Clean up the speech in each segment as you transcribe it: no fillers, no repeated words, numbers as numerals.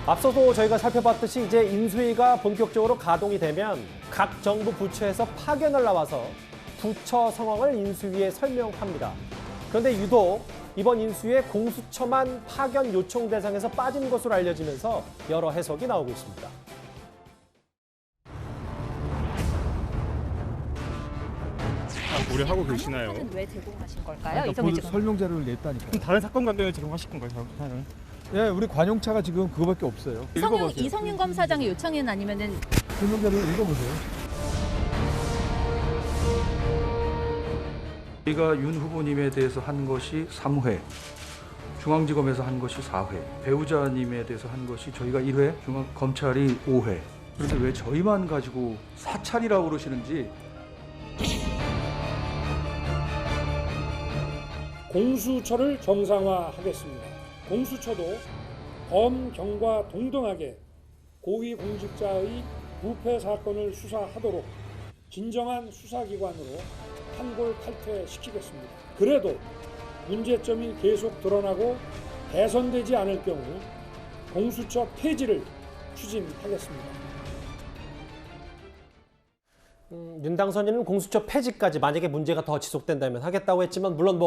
앞서도 저희가 살펴봤듯이 이제 인수위가 본격적으로 가동이 되면 각 정부 부처에서 파견을 나와서 부처 상황을 인수위에 설명합니다. 그런데 유독 이번 인수위에 공수처만 파견 요청 대상에서 빠진 것으로 알려지면서 여러 해석이 나오고 있습니다. 고려하고 계시나요? 관용차는 왜 제공하신 걸까요? 그러니까 이성민 그 지검. 설명 자료를 냈다니까. 그럼 다른 사건 관계는 제공하실 건가요? 사건은? 예, 우리 관용차가 지금 그거밖에 없어요. 읽어보세요. 이성윤 검사장의 요청은 아니면은 설명 자료를 읽어보세요. 저희가 윤 후보님에 대해서 한 것이 3회, 중앙지검에서 한 것이 4회, 배우자님에 대해서 한 것이 저희가 1회, 검찰이 5회. 그런데 왜 저희만 가지고 사찰이라고 그러시는지. 공수처를 정상화하겠습니다. 공수처도 검, 경과 동등하게 고위공직자의 부패 사건을 수사하도록 진정한 수사기관으로 탄골탈퇴시키겠습니다. 그래도 문제점이 계속 드러나고 개선되지 않을 경우 공수처 폐지를 추진하겠습니다. 윤 당선인은 공수처 폐지까지 만약에 문제가 더 지속된다면 하겠다고 했지만 물론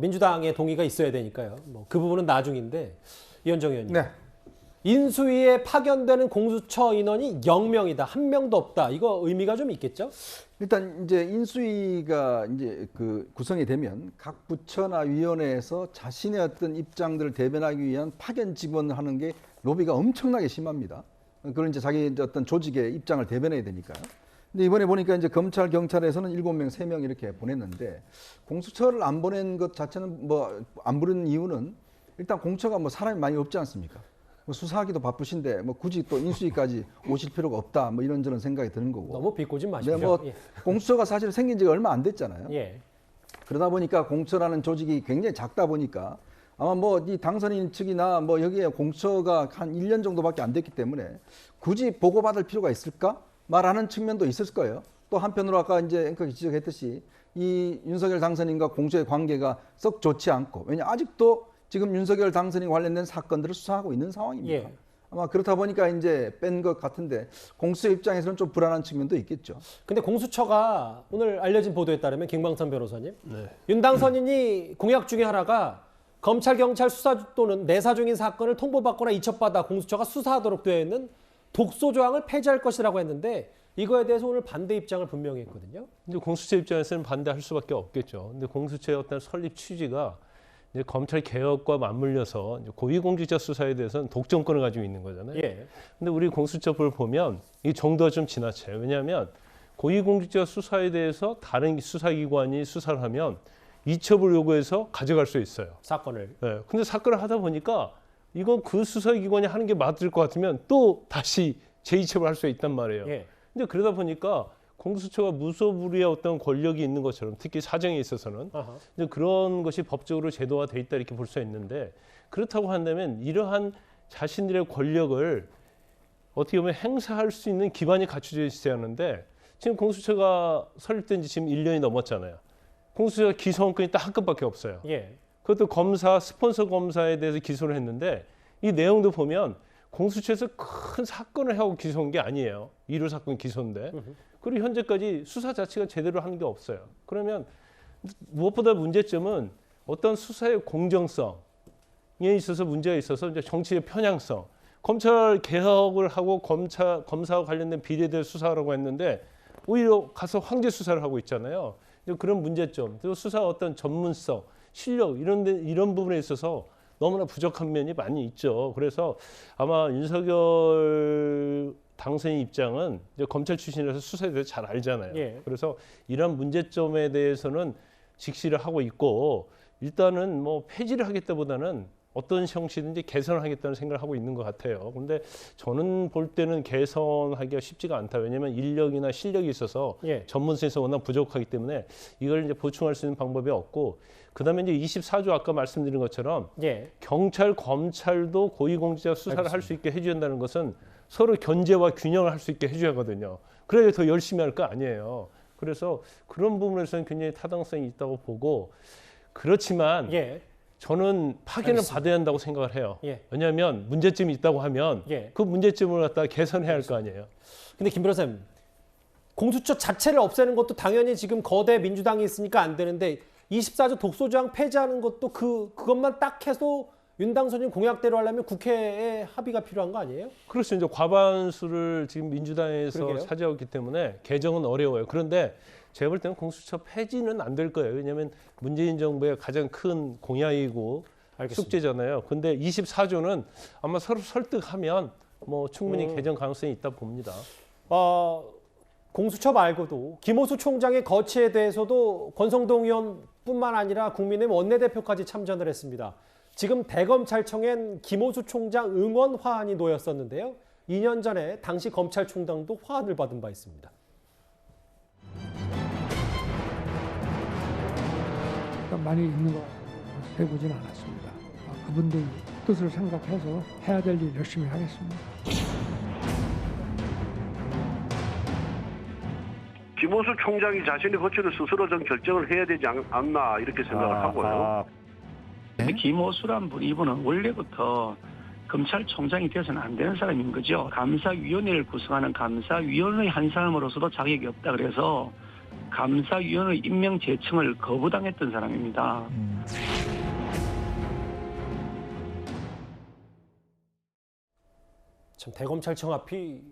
민주당의 동의가 있어야 되니까요. 그 부분은 나중인데 이현정 의원님. 네. 인수위에 파견되는 공수처 인원이 0명이다. 한 명도 없다. 이거 의미가 좀 있겠죠? 일단 이제 인수위가 이제 그 구성이 되면 각 부처나 위원회에서 자신의 어떤 입장들을 대변하기 위한 파견 지원하는 게 로비가 엄청나게 심합니다. 그걸 이제 자기 어떤 조직의 입장을 대변해야 되니까요. 근데 이번에 보니까 이제 검찰, 경찰에서는 7명, 3명 이렇게 보냈는데 공수처를 안 보낸 것 자체는 안 부른 이유는 일단 공처가 사람이 많이 없지 않습니까? 수사하기도 바쁘신데 굳이 또 인수위까지 오실 필요가 없다 이런저런 생각이 드는 거고. 너무 비꼬지 마십시오. 네, 예. 공수처가 사실 생긴 지가 얼마 안 됐잖아요. 예. 그러다 보니까 공처라는 조직이 굉장히 작다 보니까 아마 이 당선인 측이나 여기에 공처가 한 1년 정도밖에 안 됐기 때문에 굳이 보고받을 필요가 있을까? 말하는 측면도 있을 거예요. 또 한편으로 아까 이제 앵커가 지적했듯이 이 윤석열 당선인과 공처의 관계가 썩 좋지 않고 왜냐 아직도 지금 윤석열 당선인 관련된 사건들을 수사하고 있는 상황입니다. 예. 아마 그렇다 보니까 이제 뺀 것 같은데 공수처 입장에서는 좀 불안한 측면도 있겠죠. 근데 공수처가 오늘 알려진 보도에 따르면 김광선 변호사님, 윤 당선인이 공약 중에 하나가 검찰, 경찰 수사 또는 내사 중인 사건을 통보받거나 이첩받아 공수처가 수사하도록 되어 있는 독소 조항을 폐지할 것이라고 했는데 이거에 대해서 오늘 반대 입장을 분명히 했거든요. 근데 공수처 입장에서는 반대할 수밖에 없겠죠. 근데 공수처의 어떤 설립 취지가 이제 검찰 개혁과 맞물려서 고위공직자 수사에 대해서는 독점권을 가지고 있는 거잖아요. 예. 근데 우리 공수처법을 보면 이 정도가 좀 지나쳐요. 왜냐하면 고위공직자 수사에 대해서 다른 수사기관이 수사를 하면 이첩을 요구해서 가져갈 수 있어요. 사건을. 네. 근데 사건을 하다 보니까 이건 그 수사기관이 하는 게 맞을 것 같으면 또 다시 재이첩을 할 수 있단 말이에요. 예. 근데 그러다 보니까 공수처가 무소불위의 어떤 권력이 있는 것처럼 특히 사정에 있어서는 이제 그런 것이 법적으로 제도화 돼 있다 이렇게 볼 수 있는데 그렇다고 한다면 이러한 자신들의 권력을 어떻게 보면 행사할 수 있는 기반이 갖춰져 있어야 하는데 지금 공수처가 설립된 지 지금 1년이 넘었잖아요. 공수처가 기소권이 딱 한 건밖에 없어요. 예. 그것도 스폰서 검사에 대해서 기소를 했는데 이 내용도 보면 공수처에서 큰 사건을 하고 기소한 게 아니에요. 1호 사건 기소인데. 그리고 현재까지 수사 자체가 제대로 하는 게 없어요. 그러면 무엇보다 문제점은 어떤 수사의 공정성에 있어서 문제가 있어서 이제 정치의 편향성. 검찰 개혁을 하고 검사와 관련된 비리에 대해 수사하라고 했는데 오히려 가서 황제 수사를 하고 있잖아요. 그런 문제점, 또 수사 어떤 전문성, 실력 이런 부분에 있어서 너무나 부족한 면이 많이 있죠. 그래서 아마 윤석열 당선인 입장은 이제 검찰 출신이라서 수사에 대해서 잘 알잖아요. 예. 그래서 이런 문제점에 대해서는 직시를 하고 있고 일단은 폐지를 하겠다보다는 어떤 형식이든지 개선을 하겠다는 생각을 하고 있는 것 같아요. 그런데 저는 볼 때는 개선하기가 쉽지가 않다. 왜냐하면 인력이나 실력이 있어서 예. 전문성에서 워낙 부족하기 때문에 이걸 이제 보충할 수 있는 방법이 없고 그다음에 이제 24조 아까 말씀드린 것처럼 예. 경찰, 검찰도 고위공직자 수사를 할 수 있게 해줘야 한다는 것은 서로 견제와 균형을 할 수 있게 해줘야 하거든요. 그래야 더 열심히 할 거 아니에요. 그래서 그런 부분에서는 굉장히 타당성이 있다고 보고 그렇지만 예. 저는 파견을 알겠습니다. 받아야 한다고 생각을 해요. 예. 왜냐하면 문제점이 있다고 하면 예. 그 문제점을 갖다가 개선해야 할 거 아니에요. 근데 김 변호사님, 공수처 자체를 없애는 것도 당연히 지금 거대 민주당이 있으니까 안 되는데 24조 독소조항 폐지하는 것도 그것만 딱 해서 윤 당선인 공약대로 하려면 국회에 합의가 필요한 거 아니에요? 그렇죠. 이제 과반수를 지금 민주당에서 그러게요. 차지하기 때문에 개정은 어려워요. 그런데 제가 볼 때는 공수처 폐지는 안 될 거예요. 왜냐하면 문재인 정부의 가장 큰 공약이고 알겠습니다. 숙제잖아요. 근데 24조는 아마 서로 설득하면 뭐 충분히 개정 가능성이 있다 봅니다. 공수처 말고도 김호수 총장의 거취에 대해서도 권성동 의원뿐만 아니라 국민의힘 원내대표까지 참전을 했습니다. 지금 대검찰청엔 김호수 총장 응원 화환이 놓였었는데요. 2년 전에 당시 검찰총장도 화환을 받은 바 있습니다. 많이 있는 것 해보진 않았습니다. 그분들 뜻을 생각해서 해야 될 일 열심히 하겠습니다. 김호수 총장이 자신의 거취를 스스로 좀 결정을 해야 되지 않나 이렇게 생각을 하고요. 김호수란 이분은 원래부터 검찰총장이 되어서는 안 되는 사람인 거죠. 감사위원회를 구성하는 감사위원회 한 사람으로서도 자격이 없다 그래서 감사위원회 임명 제청을 거부당했던 사람입니다. 참 대검찰청 앞이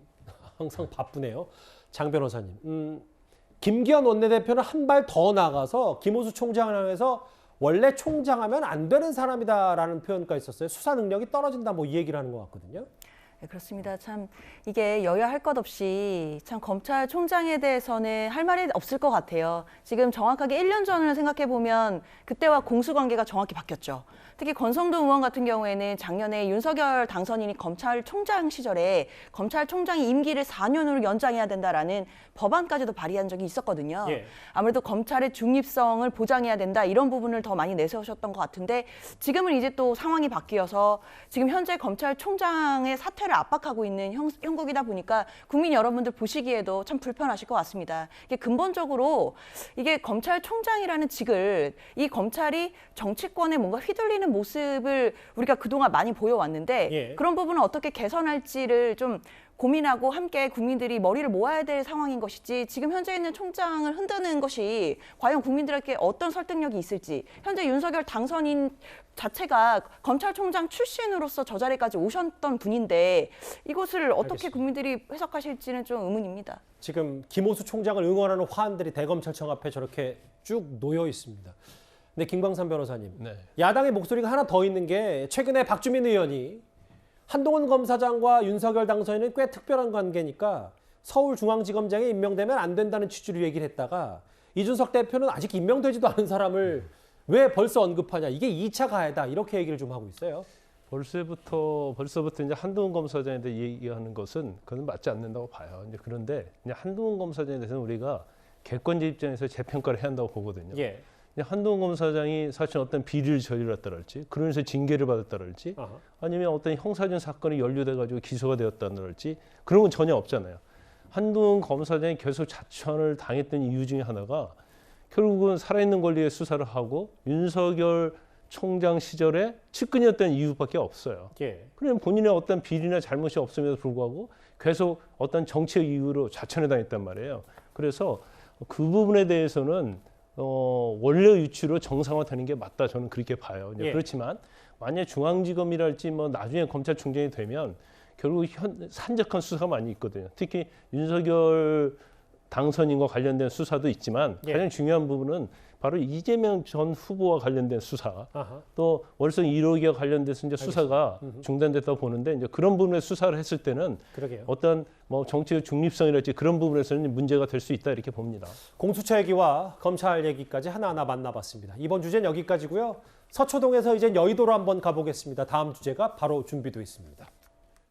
항상 바쁘네요. 장 변호사님. 김기현 원내대표는 한 발 더 나가서 김호수 총장을 향해서 원래 총장하면 안 되는 사람이다라는 표현가 있었어요. 수사 능력이 떨어진다 뭐 이 얘기를 하는 것 같거든요. 네, 그렇습니다. 참 이게 여야할 것 없이 참 검찰총장에 대해서는 할 말이 없을 것 같아요. 지금 정확하게 1년 전을 생각해 보면 그때와 공수관계가 정확히 바뀌었죠. 특히 권성동 의원 같은 경우에는 작년에 윤석열 당선인이 검찰총장 시절에 검찰총장이 임기를 4년으로 연장해야 된다라는 법안까지도 발의한 적이 있었거든요. 예. 아무래도 검찰의 중립성을 보장해야 된다 이런 부분을 더 많이 내세우셨던 것 같은데 지금은 이제 또 상황이 바뀌어서 지금 현재 검찰총장의 사퇴를 압박하고 있는 형국이다 보니까 국민 여러분들 보시기에도 참 불편하실 것 같습니다. 이게 근본적으로 이게 검찰총장이라는 직을 이 검찰이 정치권에 뭔가 휘둘리는 모습을 우리가 그동안 많이 보여왔는데 예. 그런 부분을 어떻게 개선할지를 좀 고민하고 함께 국민들이 머리를 모아야 될 상황인 것이지 지금 현재 있는 총장을 흔드는 것이 과연 국민들에게 어떤 설득력이 있을지 현재 윤석열 당선인 자체가 검찰총장 출신으로서 저 자리까지 오셨던 분인데 이것을 어떻게 알겠습니다. 국민들이 해석하실지는 좀 의문입니다. 지금 김호수 총장을 응원하는 화환들이 대검찰청 앞에 저렇게 쭉 놓여 있습니다. 근데 김광삼 변호사님, 네. 야당의 목소리가 하나 더 있는 게 최근에 박주민 의원이 한동훈 검사장과 윤석열 당선인은 꽤 특별한 관계니까 서울중앙지검장에 임명되면 안 된다는 취지로 얘기를 했다가 이준석 대표는 아직 임명되지도 않은 사람을 왜 벌써 언급하냐. 이게 2차 가해다. 이렇게 얘기를 좀 하고 있어요. 벌써부터 이제 한동훈 검사장에 대해 얘기하는 것은 그건 맞지 않는다고 봐요. 이제 그런데 이제 한동훈 검사장에 대해서는 우리가 객관적 입장에서 재평가를 해야 한다고 보거든요. 예. 한동훈 검사장이 사실 어떤 비리를 저질렀다랄지 그러면서 징계를 받았다랄지 아니면 어떤 형사적 사건이 연루돼가지고 기소가 되었다랄지 그런 건 전혀 없잖아요. 한동훈 검사장이 계속 자천을 당했던 이유 중에 하나가 결국은 살아있는 권리의 수사를 하고 윤석열 총장 시절에 측근이었던 이유밖에 없어요. 예. 그러면 본인의 어떤 비리나 잘못이 없음에도 불구하고 계속 어떤 정치적 이유로 자천을 당했단 말이에요. 그래서 그 부분에 대해서는 원래 위치로 정상화되는 게 맞다 저는 그렇게 봐요. 예. 그렇지만 만약 중앙지검이랄지 뭐 나중에 검찰총장이 되면 결국 산적한 수사가 많이 있거든요. 특히 윤석열 당선인과 관련된 수사도 있지만 예. 가장 중요한 부분은 바로 이재명 전 후보와 관련된 수사, 아하. 또 월성 1호기와 관련돼서 이제 수사가 중단됐다고 보는데 이제 그런 부분에 수사를 했을 때는 그러게요. 어떤 뭐 정치적 중립성이랄지 그런 부분에서는 문제가 될 수 있다 이렇게 봅니다. 공수처 얘기와 검찰 얘기까지 하나하나 만나봤습니다. 이번 주제는 여기까지고요. 서초동에서 이제 여의도로 한번 가보겠습니다. 다음 주제가 바로 준비되어 있습니다.